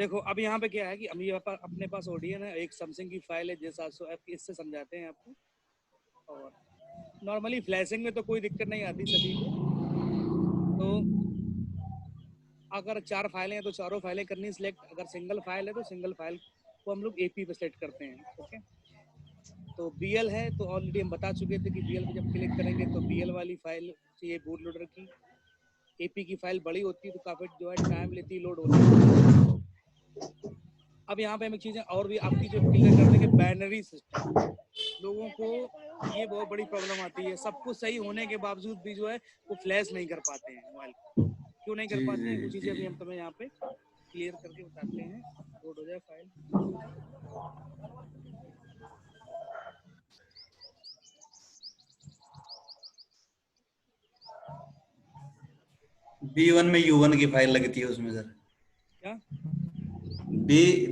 देखो अब यहाँ पे क्या है कि हम यहाँ पर अपने पास ओडियन है, एक सैमसंग की फाइल है J700F, इससे समझाते हैं आपको। और नॉर्मली फ्लैशिंग में तो कोई दिक्कत नहीं आती सभी को। तो अगर 4 फाइलें हैं तो चारों फाइलें करनी सिलेक्ट, अगर सिंगल फाइल है तो सिंगल फाइल को हम लोग AP पे सेलेक्ट करते हैं। ओके, तो BL है तो ऑलरेडी हम बता चुके थे कि BL पे जब क्लिक करेंगे तो BL वाली फाइल चाहिए बूट लोडर की। AP की फाइल बड़ी होती है तो काफ़ी जो है टाइम लेती है लोड होने में। अब यहाँ पे हम एक चीज़ें और भी आपकी जो क्लियर कर देंगे, बाइनरी सिस्टम। लोगों को ये बहुत बड़ी प्रॉब्लम आती है, सब कुछ सही होने के बावजूद भी जो है वो फ्लैश नहीं कर पाते हैं मोबाइल को। क्यों नहीं कर पाते हैं, वो चीज़ें अभी हम तुम्हें यहाँ पे क्लियर करके बताते हैं। लोड हो जाए फाइल। B1 में U1 की फाइल लगती है उसमें सर। क्या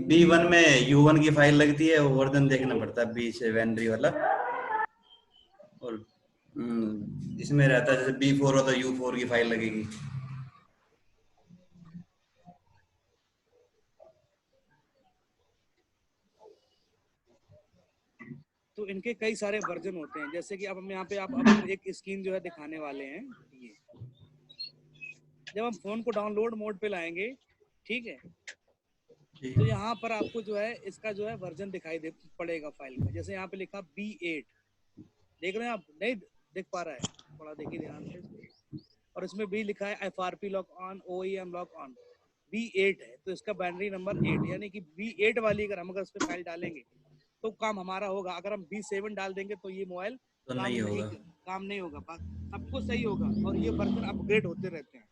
B1 में U1 की फाइल लगती है, वो वर्जन देखना पड़ता है B से वेंड्री वाला। और इसमें रहता है जैसे B4 हो तो U4 की फाइल लगेगी। तो इनके कई सारे वर्जन होते हैं, जैसे कि अब हम यहाँ पे आप आपको एक स्क्रीन जो है दिखाने वाले हैं। ये जब हम फोन को डाउनलोड मोड पे लाएंगे, ठीक है, तो यहाँ पर आपको जो है इसका जो है वर्जन दिखाई दे पड़ेगा फाइल का। जैसे यहाँ पे लिखा B8, देख रहे हैं आप? नहीं देख पा रहा है? थोड़ा देखिए ध्यान से इसको। और इसमें भी लिखा है FRP lock on, OEM lock on. B8 है तो इसका बाइनरी नंबर 8, यानी कि B8 वाली अगर हम इस पे फाइल डालेंगे तो काम हमारा होगा। अगर हम B7 डाल देंगे तो ये मोबाइल तो काम नहीं नहीं होगा। काम नहीं होगा। सब कुछ सही होगा और ये वर्जन अपग्रेड होते रहते हैं,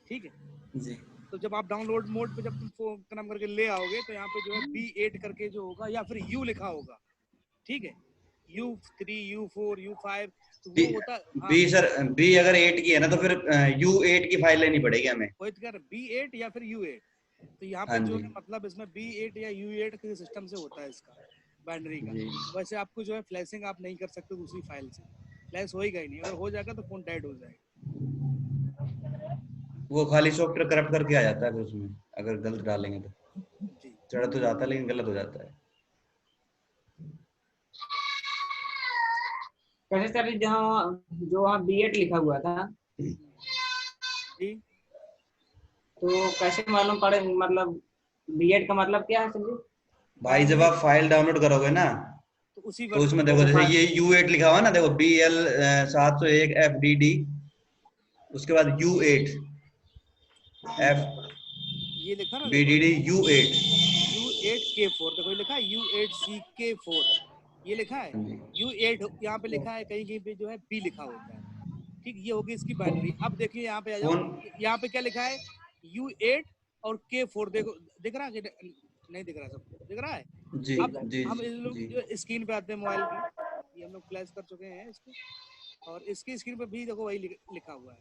ठीक है। जी तो जब आप डाउनलोड मोड पे जब तुम फोन काम करके ले आओगे तो यहाँ पे जो है B8 करके जो होगा या फिर U लिखा होगा, ठीक है, U3 U4 U5, तो बी वो होता। हाँ, बी सर, बी अगर 8 की है ना तो फिर U8 की फाइल लेनी पड़ेगी हमें। वही तो कह रहे B8 या फिर U8। तो यहाँ हाँ पे जो जी है मतलब इसमें B8 या U8 के सिस्टम से होता है इसका बाइनरी का। जी। वैसे आपको जो है फ्लैशिंग आप नहीं कर सकते दूसरी फाइल से, फ्लैश होएगा ही नहीं। अगर हो जाएगा तो फोन डेड हो जाएगा। वो खाली सॉफ्टवेयर करप्ट करके आ जाता है फिर उसमें, अगर गलत डालेंगे तो। जी, चढ़ तो जाता है लेकिन गलत हो जाता है। कैसे सर, जहाँ जो वहाँ B8 लिखा हुआ था, जी। तो कैसे मालूम पड़े, मतलब B8 का मतलब क्या है सर जी? भाई जब बाइनरी, आप फाइल डाउनलोड करोगे ना तो उसी तो वर्जन उसमें को देखो, जैसे तो ये U8 लिखा हुआ ना, देखो BL701FDD, उसके बाद U8 ये लिखा ना, देखो FBDD U8। U8K4, देखो ये लिखा है U8CK4, ये लिखा है U8। यहाँ पे लिखा है कहीं कहीं पे जो है B लिखा होता है, ठीक। ये होगी इसकी बाइनरी। अब देखिए यहाँ पे आ जाओ, फोन। यहाँ पे क्या लिखा है U8 और K4, देखो दिख रहा है कि नहीं दिख रहा? सबको दिख रहा है? जी अब जी हम इस लोग जी। जो स्क्रीन पे आते हैं मोबाइल की, ये हम लोग फ्लैश कर चुके हैं इसको, और इसकी स्क्रीन पे भी देखो वही लिखा हुआ है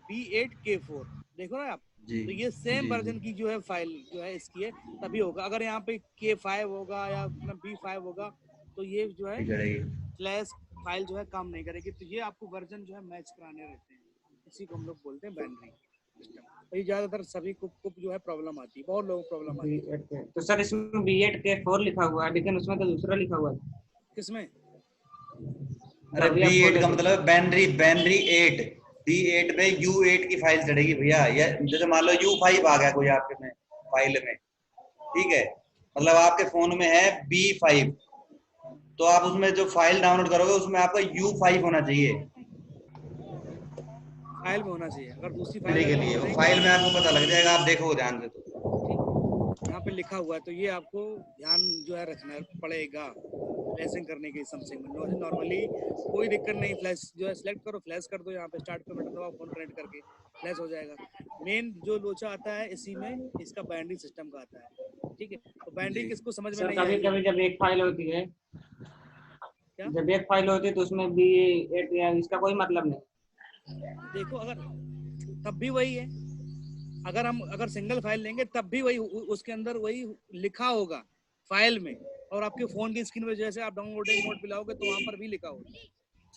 B8K4, देखो ना आप? जी तो ये सेम जी जी। वर्जन की जो है फाइल जो है इसकी है, तभी होगा। अगर यहाँ पे K5 होगा या B5 होगा तो ये जो है नहीं चढ़ेगी। फ्लैश फाइल जो है काम नहीं करेगी। तो ये आपको वर्जन जो है मैच कराने रहते हैं, इसी को हम लोग बोलते हैं बाइनरी सिस्टम। तो ये ज्यादातर सभी को जो है प्रॉब्लम आती है, बहुत लोगों को प्रॉब्लम आती है। B8 के, तो सर इसमें B8K4 लिखा हुआ है, लेकिन उसमें तो दूसरा लिखा हुआ है। किसमें? अरे अभी आप B8 बोले का थे। मतलब बैनरी, बैनरी 8। B8 पे U8 की फाइल चढ़ेगी भैया। या जैसे मान लो U5 आ गया कोई आपके में फाइल में, ठीक है, मतलब आपके फोन में है B5, तो आप उसमें जो फाइल डाउनलोड करोगे उसमें आपका U5 होना चाहिए फाइल में होना चाहिए। अगर दूसरी फाइल के डाउनलोड लिए। वो करेंगे, फाइल में आपको पता लग जाएगा, आप देखोगे ध्यान से तो। ठीक, यहाँ पे लिखा हुआ है, तो ये आपको ध्यान जो है रखना पड़ेगा फ्लैशिंग करने के समथिंग में। नॉर्मली कोई दिक्कत नहीं, फ्लैश जो है सिलेक्ट करो, फ्लैश कर दो, यहाँ पे स्टार्ट पे बटन दबाओ, फोन कनेक्ट करके फ्लैश हो जाएगा। मेन जो लोचा आता है इसी में, इसका बाइनरी सिस्टम का आता है, ठीक है। तो बाइनरी जी किसको समझ में सर नहीं कभी आई? कभी जब एक फाइल होती है, क्या? जब एक फाइल होती है तो उसमें B8 या इसका कोई मतलब नहीं। देखो अगर तब भी वही है, अगर सिंगल फाइल लेंगे तब भी वही उसके अंदर वही लिखा होगा फाइल में। और आपके फोन की स्क्रीन पे जैसे आप डाउनलोडिंग मोड पे लाओगे तो वहां पर भी लिखा होता है।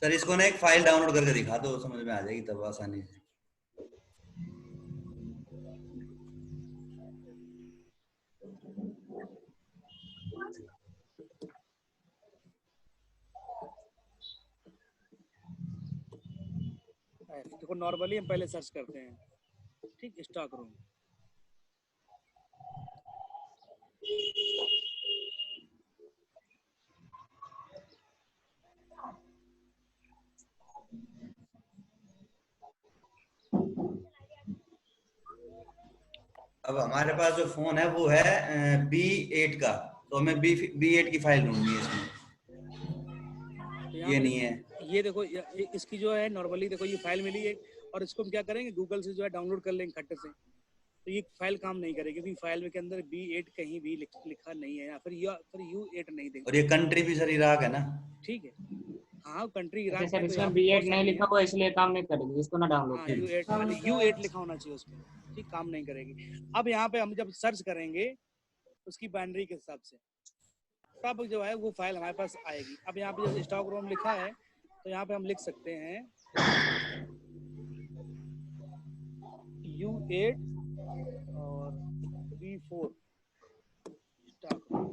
सर इसको ना एक फाइल डाउनलोड करके दिखा दो, समझ में आ जाएगी तब आसानी से। देखो नॉर्मली हम पहले सर्च करते हैं, ठीक, स्टॉक रूम। अब हमारे पास जो फोन है वो है B8 का, तो हमें B8 की फाइल ढूंढनी है इसमें। तो ये नहीं है। ये देखो इसकी जो है नॉर्मली देखो ये फाइल मिली है, और इसको हम क्या करेंगे, गूगल से जो है डाउनलोड कर लेंगे खट्टे से। तो ये फाइल काम नहीं करेगी, क्योंकि फाइल में के अंदर B8 कहीं भी लिखा नहीं है, या फिर U8 नहीं देंगे। और ये कंट्री भी सर इराक है ना? ठीक है, हाँ कंट्री अच्छा इराक सर, है, तो यहाँ इसमें पे B8 बहुत नहीं सारी लिखा है। हुआ इसलिए काम नहीं करेगी, इसको ना डाउनलोड हाँ करें। U8 वाली U8 लिखा होना चाहिए उसमें, ठीक, काम नहीं करेगी। अब यहाँ पे हम जब सर्च करेंगे उसकी बाइनरी के हिसाब से, तब जो है वो फाइल हमारे पास आएगी। अब यहाँ पे जैसे स्टॉक रूम लिखा है, तो यहाँ पे हम लिख सकते हैं U8 और B4 स्टॉक रूम।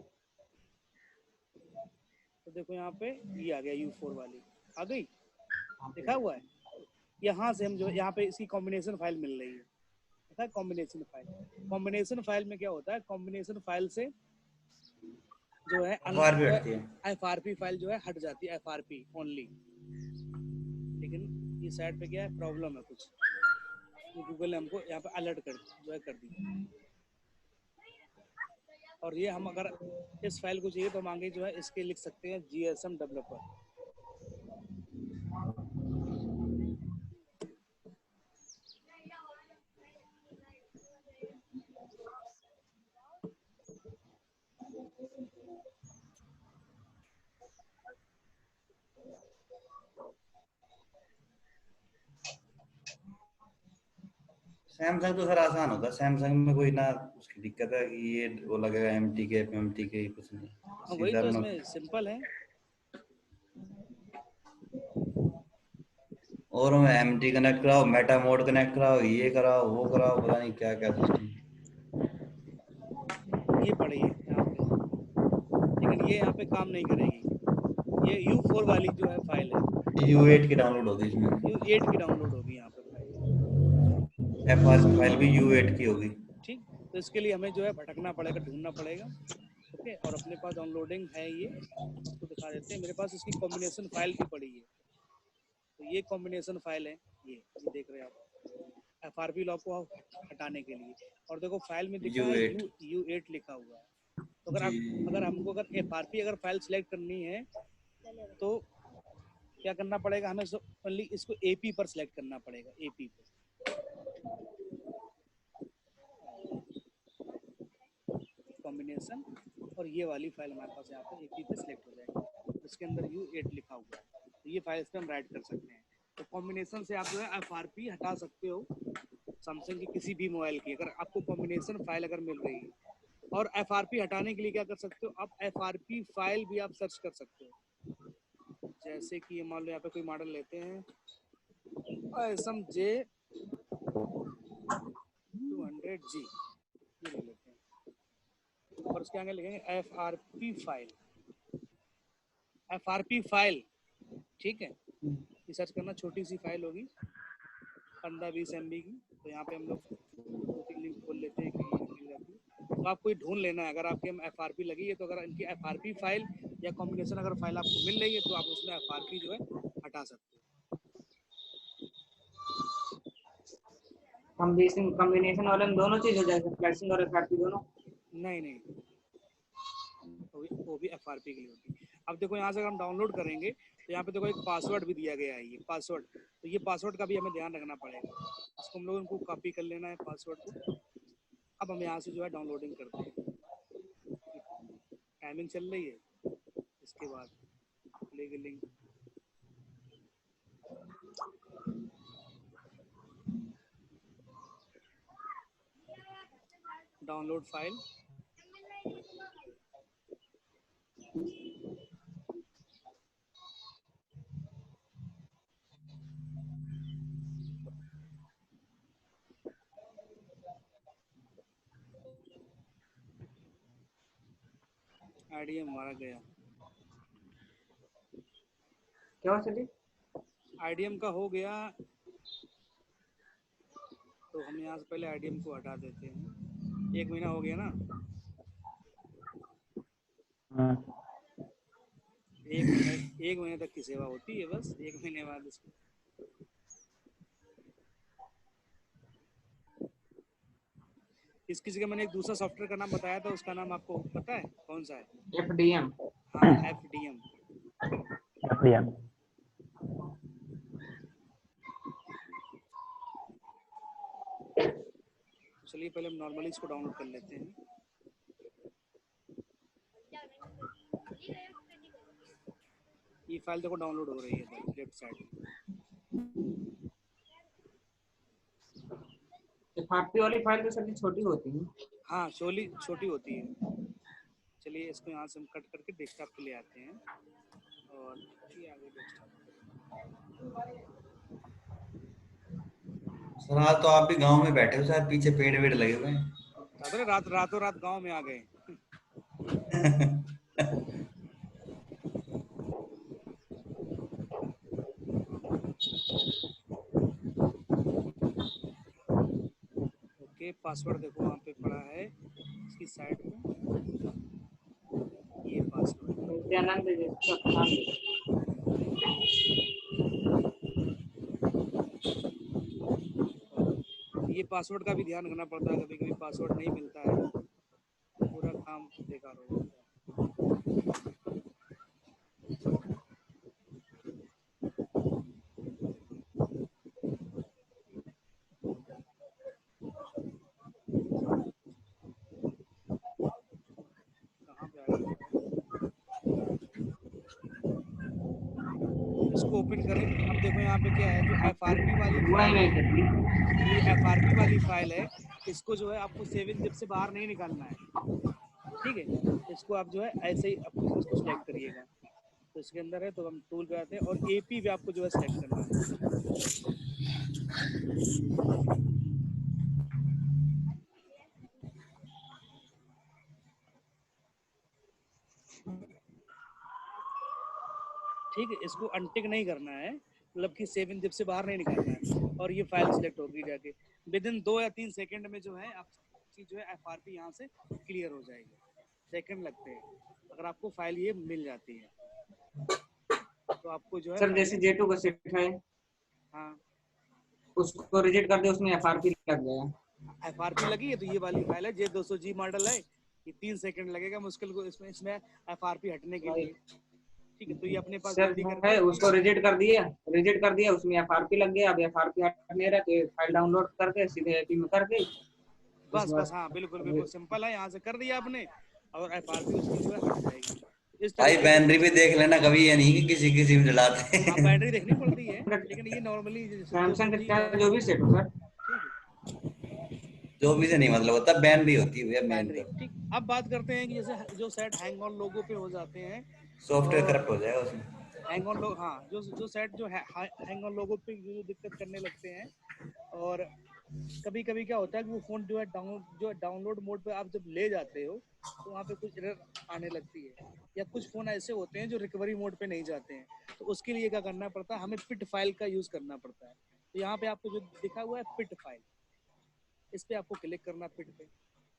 तो देखो यहाँ पे ये आ गया, U4 वाली आ गई, लिखा हुआ है। यहाँ से हम जो यहाँ पे इसकी कॉम्बिनेशन फाइल मिल रही है, कॉम्बिनेशन फाइल। कॉम्बिनेशन फाइल में क्या होता है, कॉम्बिनेशन फाइल से जो है FRP फाइल जो है हट जाती है, FRP ओनली। लेकिन ये साइड पे क्या है, प्रॉब्लम है कुछ, ये गूगल ने हमको यहाँ पे अलर्ट कर दी। और ये हम अगर इस फाइल को चाहिए तो हम आगे जो है इसके लिख सकते हैं GSM डेवलपर। सैमसंग तो सर आसान होता है, सैमसंग में कोई ना उसकी दिक्कत है कि ये वो लगेगा MTK कुछ नहीं, वही सीधा तो अपना। इसमें सिंपल है। और MT कनेक्ट कराओ, मेटा मोड कनेक्ट कराओ, ये कराओ वो कराओ, पता नहीं क्या क्या सिस्टम। ये पड़ी है यहाँ पे, लेकिन ये यहाँ पे काम नहीं करेगी। ये U4 वाली जो है फाइल है, U8 की डाउनलोड होगी इसमें, U8 की डाउनलोड होगी यहाँ पे फाइल, FRP फाइल भी U8 की होगी। ठीक। तो इसके लिए हमें जो है भटकना पड़ेगा, ढूंढना पड़ेगा, ओके। और अपने पास डाउनलोडिंग है, ये आपको दिखा देते हैं। मेरे पास इसकी कॉम्बिनेशन फाइल भी पड़ी है, तो ये कॉम्बिनेशन फाइल है, ये देख रहे हैं आप, FRP लॉग को हटाने के लिए। और देखो फाइल में दिखा है U8 U8 लिखा हुआ है। तो जी। अगर हमको FRP अगर फाइल सेलेक्ट करनी है, तो क्या करना पड़ेगा हमें, ओनली इसको AP पर सिलेक्ट करना पड़ेगा, AP पर कॉम्बिनेशन। और ये वाली फाइल हमारे पास यहाँ पे AP पे सिलेक्ट हो जाएगी, इसके अंदर U8 लिखा हुआ है, तो ये फाइल इस पर हम राइट कर सकते हैं। तो कॉम्बिनेशन से आप जो है FRP हटा सकते हो सैमसंग की किसी भी मोबाइल की, अगर आपको कॉम्बिनेशन फाइल अगर मिल रही है। और FRP हटाने के लिए क्या कर सकते हो आप, FRP फाइल भी आप सर्च कर सकते हो। जैसे कि मान लो यहाँ पे कोई मॉडल लेते हैं ASM J200G, ये ले लेते हैं, और उसके आगे लिखेंगे FRP फाइल, ठीक है। ये सर्च करना, छोटी सी फाइल होगी 15-20 MB की। तो यहाँ पे हम लोग 2-3 लिंक खोल लेते हैं कि ये मिल जाती है। तो आपको ये ढूंढ लेना है, अगर आपके FRP लगी है तो अगर इनकी FRP फाइल या कॉम्बिनेशन अगर फाइल आपको मिल रही है, तो आप उसमें FRP जो है हटा सकते हो। कॉम्बिनेशन वाले में दोनों चीज हो जाएगा, फ्लैशिंग और FRP दोनों? नहीं, वो भी FRP के लिए होती है। अब देखो यहाँ से अगर हम डाउनलोड करेंगे, तो यहाँ पे देखो एक पासवर्ड भी दिया गया है, ये पासवर्ड। तो ये पासवर्ड का भी हमें ध्यान रखना पड़ेगा, इसको हम लोग इनको कॉपी कर लेना है पासवर्ड को। अब हम यहाँ से जो है डाउनलोडिंग करते हैं, टाइमिंग चल रही है, इसके बाद खुलेगी लिंक। डाउनलोड फाइल, आईडीएम हमारा गया, क्या हुआ सर जी? आईडीएम का हो गया, तो हम यहाँ से पहले आईडीएम को हटा देते हैं। 1 महीना हो गया ना, 1 महीने तक की सेवा होती है बस, 1 महीने बाद इसको। इस किसी का मैंने एक दूसरा सॉफ्टवेयर का नाम बताया था, उसका नाम आपको पता है कौन सा है? FDM। हाँ, FDM। FDM। चलिए पहले हम नॉर्मली इसको डाउनलोड कर लेते हैं। ये फाइल देखो डाउनलोड हो रही है लेफ्ट साइड। FRP वाली फाइल तो सर जी छोटी होती है। हाँ, छोटी होती है। चलिए इसको यहाँ से हम कट करके डेस्कटॉप पे ले आते हैं और ये आगे डेस्कटॉप। सर आज तो आप भी गांव में बैठे हो, शायद पीछे पेड़ वेड़ लगे हुए हैं। अरे रातों रात गांव में आ गए। ओके, पासवर्ड देखो वहाँ पे पड़ा है इसकी साइड में, ये पासवर्ड। नित्यानंद जी ये पासवर्ड का भी ध्यान रखना पड़ता है, कभी कभी पासवर्ड नहीं मिलता है, पूरा काम बेकार हो जाता है। कहाँ पे आ गया? इसको ओपन करें। अब देखो यहाँ पे क्या है, जो FRP वाली हुआ ही फाइल नहीं है, सर जी। ये FRP वाली फाइल है, इसको जो है आपको 7 zip से बाहर नहीं निकालना है, ठीक है। इसको आप जो है ऐसे ही आपको इसको सिलेक्ट करिएगा, तो इसके अंदर है, तो हम टूल पे आते हैं और AP भी आपको जो है सिलेक्ट करना है। ठीक है, इसको अनटिक नहीं करना है, मतलब कि 7 zip से बाहर नहीं निकालना है, और ये फाइल सिलेक्ट होगी जाके विद इन 2 या 3 सेकंड में जो है आपकी जो है FRP यहाँ से क्लियर हो जाएगी। सेकंड लगते हैं अगर आपको फाइल ये मिल जाती है, तो आपको जो है सर जैसे J2 का सेट है, हाँ उसको रिजेक्ट कर दे, उसमें FRP लग गया। FRP लगी है, तो ये वाली फाइल है J200G मॉडल है, ये 3 सेकंड लगेगा मुश्किल को इसमें FRP हटने के लिए, ठीक है। तो ये अपने पास सर रेडी है करके उसको रिजेक्ट कर दिया, उसमें FRP लग गया। अब FRP हट नहीं रहा, तो फाइल डाउनलोड करके सीधे AP में करके बस हाँ, बिल्कुल सिंपल है, यहाँ से कर दिया आपने और FRP उसकी जो है हट जाएगी। इस भाई तरीके से बैटरी भी देख लेना कभी, ये नहीं कि किसी किसी में जलाते हाँ, बैटरी देखनी पड़ती है, लेकिन ये नॉर्मली सैमसंग 200G का जो भी सेट हो सर, जो भी से नहीं मतलब होता, बैटरी होती है भैया मेन बैटरी, तो। ठीक। अब बात करते हैं कि जैसे जो सेट हैंग ऑन लोगो पे हो जाते हैं, सॉफ्टवेयर और करप्ट हो जाएगा उसमें। हैंग ऑन लोग, हाँ, जो सेट जो है हैंग ऑन लोगो पे जो दिक्कत करने लगते हैं, और कभी कभी क्या होता है कि वो फोन जो है डाउनलोड मोड पे आप जब ले जाते हो, तो वहाँ पे कुछ एरर आने लगती है, या कुछ फोन ऐसे होते हैं जो रिकवरी मोड पे नहीं जाते हैं, तो उसके लिए क्या करना पड़ता है, हमें पिट फाइल का यूज करना पड़ता है। तो यहाँ पे आपको जो दिखा हुआ है पिट फाइल, इस पे आपको क्लिक करना पिट पे,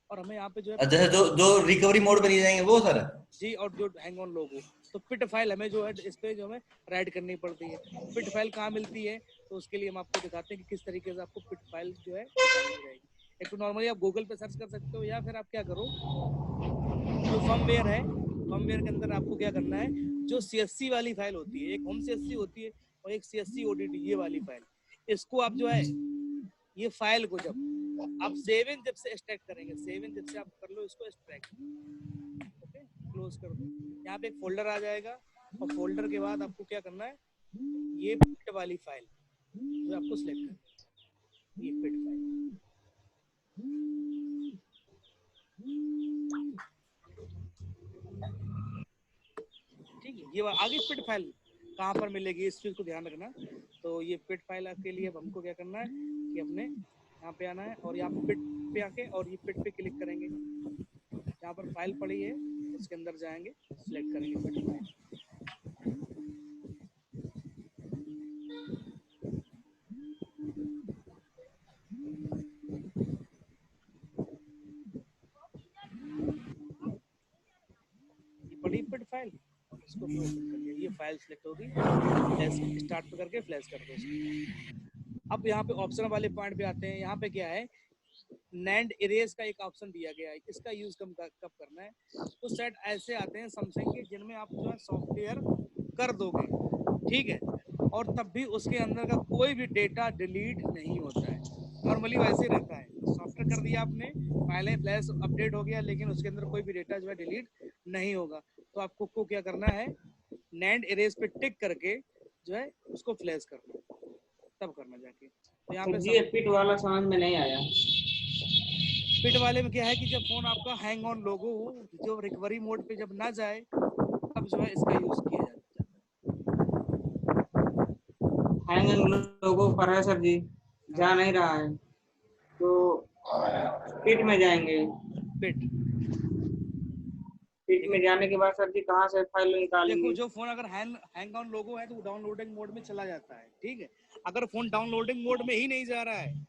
और हमें यहाँ पे जो है अच्छा, जो जो रिकवरी मोड पे नहीं जाएंगे वो सर। जी, और जो हैंग ऑन लोगो, तो पिट फाइल हमें जो है इस पे जो हमें राइट करनी पड़ती है। पिट फाइल कहाँ मिलती है, तो उसके लिए हम आपको दिखाते हैं कि किस तरीके से आपको पिट फाइल जो है निकालनी रहेगी। एक तो नॉर्मली आप गूगल पे सर्च कर सकते हो, या फिर आप क्या करो, जो फर्मवेयर है, फर्मवेयर के अंदर आपको क्या करना है, जो CSC वाली फाइल होती है, एक होम CSC होती है और एक CSC ODT, ये वाली फाइल, इसको आप जो है ये फाइल को जब आप 7 जब से एक्सट्रैक्ट करेंगे, 7 जब से आप कर लो इसको एक्सट्रैक्ट, ओके, क्लोज कर दो। यहाँ पे एक फोल्डर आ जाएगा, और फोल्डर के बाद आपको क्या करना है, ये पिट वाली फाइल जो आपको सिलेक्ट करनी है, ये पिट फाइल, ठीक है। ये आगे पिट फाइल कहाँ पर मिलेगी, इस चीज को ध्यान रखना। तो ये पिट फाइल के लिए अब हमको क्या करना है कि अपने यहाँ पे आना है, और यहाँ पिट पे आके और ये पिट पे क्लिक करेंगे, यहाँ पर फाइल पड़ी है इसके अंदर जाएंगे, सिलेक्ट करेंगे पिट फाइल। ये पड़ी पिट फाइल, इसको भी ओपन करिए, ये फाइल सिलेक्ट होगी, फ्लैश स्टार्ट पे करके फ्लैश कर दो इसको। अब यहाँ पे ऑप्शन वाले पॉइंट पे आते हैं। यहाँ पे क्या है, नैंड इरेज का एक ऑप्शन दिया गया है, इसका यूज कब करना है। कुछ सेट ऐसे आते हैं सैमसंग के जिनमें आप जो है सॉफ्टवेयर कर दोगे, ठीक है, और तब भी उसके अंदर का कोई भी डेटा डिलीट नहीं होता है, नॉर्मली वैसे ही रहता है। सॉफ्टवेयर कर दिया आपने, पहले फ्लैश अपडेट हो गया, लेकिन उसके अंदर कोई भी डेटा जो है डिलीट नहीं होगा। तो आपको को क्या करना है, नैंड इरेज पे टिक करके जो है उसको फ्लैश करना, तब करना जाके। तो यहाँ पे ये पिट वाला समझ में नहीं आया। पिट वाले में क्या है कि जब फोन आपका हैंग ऑन लोगो जो रिकवरी मोड पे जब ना जाए, तब जो है इसका यूज किया जाता है। हैंग लोगों पर है सर जी, जा नहीं रहा है, तो पिट में जाएंगे। पिट में जाने के बाद सर जी कहाँ से फाइल निकालेंगे? देखो, जो फोन अगर हैंग ऑन लोगो है तो डाउनलोडिंग मोड में चला जाता है, ठीक है। अगर फोन डाउनलोडिंग मोड में ही नहीं जा रहा है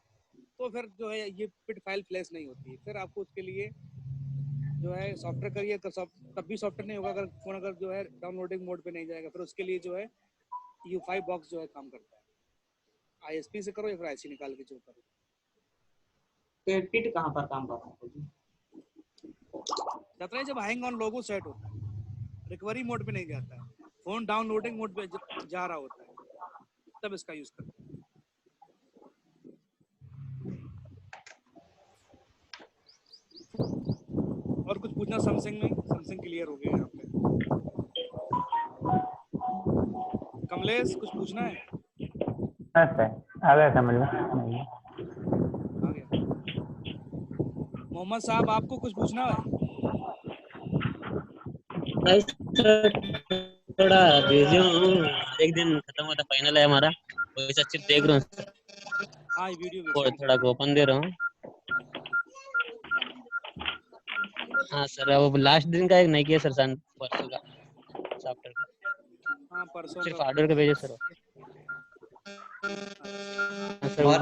तो फिर जो है ये पिट फाइल फ्लैश नहीं होती है। फिर आपको उसके लिए जो है सॉफ्टवेयर करिए, तब भी सॉफ्टवेयर नहीं होगा अगर फोन अगर जो है डाउनलोडिंग मोड पे नहीं जाएगा। फिर उसके लिए जो है U5 बॉक्स जो है काम करता है। ISP से करो या फिर IC निकाल के जो करो। तो पिट कहाँ पर काम करता है? जाता है जब हैंग ऑन लोगो सेट होता है, रिकवरी मोड पे नहीं जाता है, फोन डाउनलोडिंग मोड पे जा रहा होता है, तब इसका यूज करते हैं। और कुछ पूछना सैमसंग में? सैमसंग क्लियर हो गया यहाँ पे। कमलेश कुछ पूछना है? आ गया समझ में। आ गया। मोहम्मद साहब आपको कुछ पूछना है? थोड़ा बिजी हूँ, एक दिन खत्म होता फाइनल है हमारा, वैसे अच्छी देख रहा हूँ। हाँ, वीडियो और थोड़ा ओपन दे रहा हूँ। हाँ सर, वो लास्ट दिन का एक नहीं किया सर, परसों का सॉफ्टवेयर का। हाँ, परसों सिर्फ का हार्डवेयर का भेजे सर।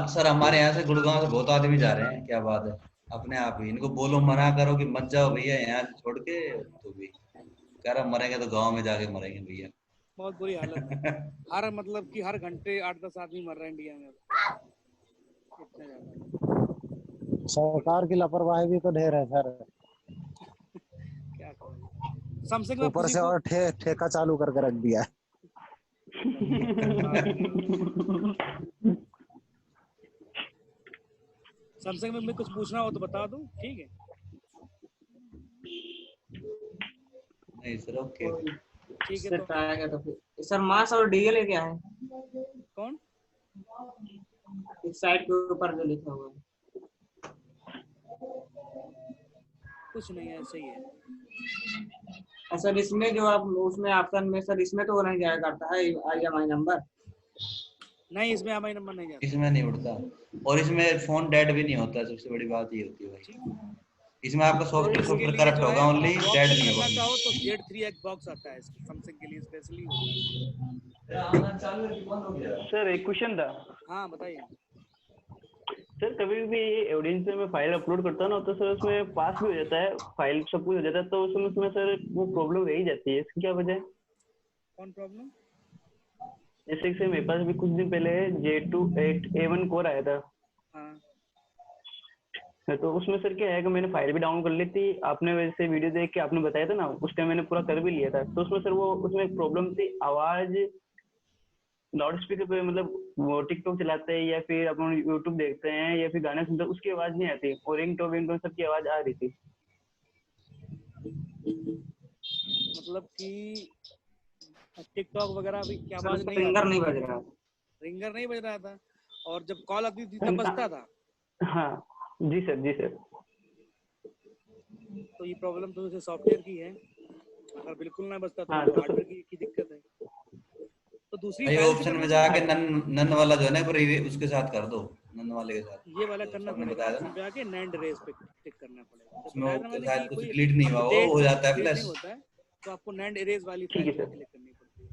सर हमारे यहाँ से गुड़गांव से बहुत आदमी जा रहे हैं, क्या बात है। अपने आप ही इनको बोलो, मना करो कि मत जाओ भैया यहाँ छोड़ के, तो भी कह रहा मरेंगे तो गाँव में जाके मरेंगे भैया। बहुत बुरी हालत है। हर मतलब कि हर घंटे 8-10 आदमी मर रहे हैं इंडिया में, इतने ज्यादा। सरकार की लापरवाही भी तो ढेर है सर। क्या करें, सैमसंग में ऊपर से और ठेका चालू करके रख दिया है। सैमसंग में कुछ पूछना हो तो बता दूं, ठीक है? नहीं सर, ओके ठीक है। तो आएगा तो फिर सर मास और डीएल क्या है? कौन? इस साइड के ऊपर जो लिखा हुआ है कुछ नहीं, ऐसे ही है। सर इसमें जो आप उसमें ऑप्शन में सर इसमें तो वो नहीं जाया करता है IMI नंबर? नहीं, इसमें IMI नंबर नहीं जाता, इसमें नहीं उड़ता, और इसमें फोन डेड भी नहीं होता, सबसे बड़ी बात ये होती है भाई। इसमें आपका सॉफ्टवेयर करप्ट होगा, ओनली डेड नहीं होगा। चाहो तो Z3X बॉक्स आता है सैमसंग के लिए स्पेशली होता है। सर एक क्वेश्चन था। हाँ बताइए। सर कभी भी एविडेंस में मैं फाइल अपलोड करता हूँ ना, तो सर उसमें पास भी हो जाता है, फाइल सब कुछ हो जाता है, तो उसमें सर वो प्रॉब्लम रह ही जाती है, इसकी क्या वजह है? कौन प्रॉब्लम? जैसे कि मेरे पास भी कुछ दिन पहले J28A1 कोर आया था। हाँ। तो उसमें सर क्या है कि मैंने फाइल भी डाउनलोड कर ली थी, आपने वैसे वीडियो देख के आपने बताया था ना, उस टाइम मैंने पूरा कर भी लिया था। तो उसमें सर वो उसमें एक प्रॉब्लम थी, आवाज लाउड स्पीकर पे मतलब वो टिकटॉक चलाते हैं या फिर अपन यूट्यूब देखते हैं या फिर गाने सुनते हैं, उसकी आवाज नहीं आती, और रिंगटोन सबकी आवाज आ रही थी। मतलब कि टिकटॉक वगैरह भी क्या आवाज नहीं रिंगर नहीं बज रहा था? रिंगर नहीं बज रहा था, और जब कॉल आती थी तब बजता था। हाँ जी सर, जी सर। तो ये प्रॉब्लम तो जैसे सॉफ्टवेयर की है, अगर बिल्कुल ना बजता तो हार्डवेयर की दिक्कत है। तो दूसरी ऑप्शन में जाके नन वाला जो है ना उसके साथ कर दो, नंद वाले के साथ, ये वाला तो करना आपने पड़ेगा, बताया था ऑप्शन ना, पे आके नैंड रेस पे टिक करना पड़ेगा। जब उसमें बताया वो था मैंने शायद कि कुछ कोई डिलीट नहीं हुआ, वो अपडेट हो जाता है नहीं फ्लैश। होता है, तो आपको नैंड इरेज वाली ठीक फाइल है जो है सर, क्लिक करनी पड़ती है।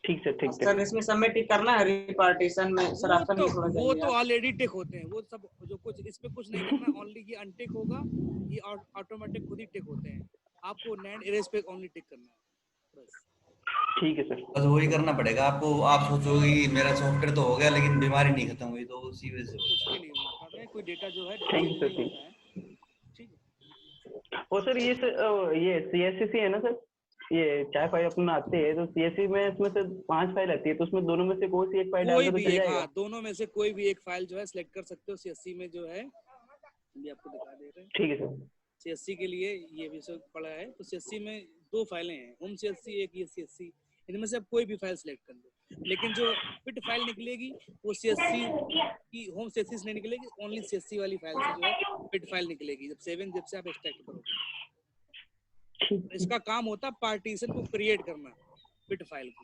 ठीक सर, ठीक है। सर इसमें सबमिट ही करना है रिपार्टीशन में, सर ऑप्शन भी थोड़ा वो चाहिए तो यार। ऑलरेडी टिक होते हैं, वो सब जो कुछ इस पे कुछ नहीं करना, ओनली ये अनटिक होगा, ये ऑटोमेटिक खुद ही टिक होते हैं, आपको नैंड इरेज पे ओनली टिक करना है बस। ठीक है सर। बस वही करना पड़ेगा आपको। आप सोचोगे कि मेरा सॉफ्टवेयर तो हो गया लेकिन बीमारी नहीं खत्म हुई, तो उसी वजह से कुछ होता भी है। नहीं होता है, कोई डेटा जो है थैंक चेंज यू सर, नहीं ठीक। होता है। ठीक है, और सर ये ये CSC है ना सर, ये 4 फाइल अपना आते हैं, तो CSC में इसमें से 5 फाइल आती है, तो उसमें दोनों में से कोई सी एक फाइल डाल कोई दो तो भी चल एक, जाएगा? हाँ दोनों में से कोई भी एक फाइल जो है सिलेक्ट कर सकते हो। CSC में जो है ये आपको दिखा दे रहे हैं, ठीक है सर। CSC के लिए ये विषय पड़ा है। तो CSC में 2 फाइलें हैं, होम CSC एक, ये CSC, इनमें से आप कोई भी फाइल सिलेक्ट कर लो, लेकिन जो पिट फाइल निकलेगी वो CSC की होम CSC से नहीं निकलेगी, ओनली CSC वाली फाइल से जो है पिट फाइल निकलेगी, जब 7 zip से आप एक्सट्रैक्ट करोगे। इसका काम होता है पार्टीशन को क्रिएट करना पिट फाइल को,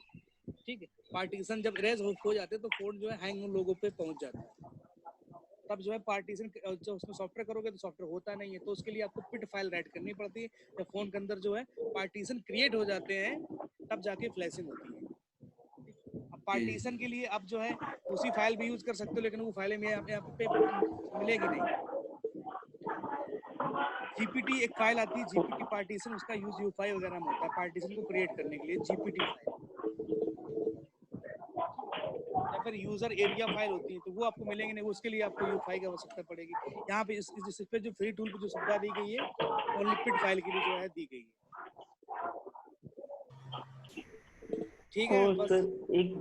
ठीक है। पार्टीशन जब इरेज हो जाते हैं तो फोन जो है हैंग लोगों पे पहुंच जाता है, तब जो है पार्टीशन जो उसमें सॉफ्टवेयर करोगे तो सॉफ्टवेयर होता नहीं है, तो उसके लिए आपको पिट फाइल राइट करनी पड़ती है। जब फोन के अंदर जो है पार्टीशन क्रिएट हो जाते हैं तब जाके फ्लैशिंग होती है। अब पार्टीशन के लिए अब जो है उसी फाइल भी यूज कर सकते हो, लेकिन वो फाइलें में यहाँ पे मिलेगी नहीं। GPT एक फाइल आती है, GPT पार्टीशन, उसका यूज U5 वगैरह में होता है पार्टीशन को क्रिएट करने के लिए, GPT फाइल। या फिर यूजर एरिया फाइल होती है, तो वो आपको मिलेंगे नहीं, उसके लिए आपको U5 की आवश्यकता पड़ेगी। यहाँ पे इस पे जो फ्री टूल पे जो सुविधा दी गई है ओनली पिट फाइल के लिए जो है दी गई है। ठीक है, और बस सर एक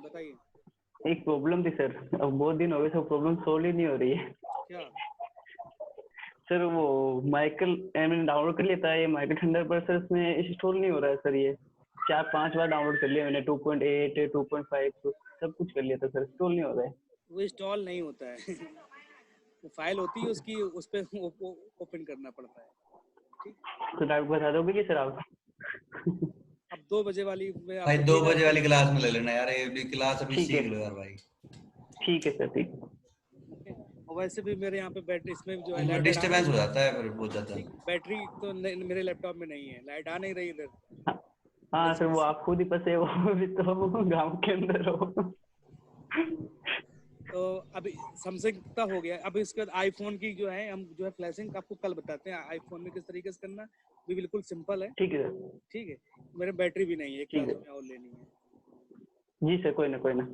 बताइए एक प्रॉब्लम थी सर, अब बहुत दिन हो गए, सब प्रॉब्लम सोल्व ही नहीं हो रही है। क्या। सर वो माइकल मैंने डाउनलोड कर लिया था, ये माइकल थंडर, पर सर इसमें इंस्टॉल नहीं हो रहा है सर। ये 4-5 बार डाउनलोड कर लिया मैंने, 2.8 2.5 सब कुछ कर लिया था सर, इंस्टॉल नहीं हो रहा है। वो इंस्टॉल नहीं होता है वो फाइल होती है उसकी, उस पे ओपन करना पड़ता है। ठीक, तो आप बता दोगे कि सर आप? अब 2 बजे वाली में भाई आपको 2 दिएगा बजे तो वाली क्लास में ले लेना यार, ये क्लास अभी ठीक है, सीख लो यार भाई। ठीक है सर, ठीक। और वैसे भी मेरे यहाँ पे बैटरी इसमें जो है इसमें लाइट आ डिस्टरबेंस हो नहीं, जाता है फिर बहुत ज्यादा। ठीक, बैटरी तो मेरे लैपटॉप में नहीं है, लाइट आ नहीं रही इधर। हाँ सर, वो आप खुद ही फंसे हो अभी तो गांव के अंदर हो। तो अभी सैमसंग का हो गया, अब इसके बाद आईफोन की जो है हम जो है फ्लैशिंग आपको कल बताते हैं आईफोन में किस तरीके से करना, भी बिल्कुल सिंपल है। ठीक है सर, ठीक है, मेरे बैटरी भी नहीं है, एक ठीक क्लास है में और लेनी है। जी सर, कोई ना कोई ना।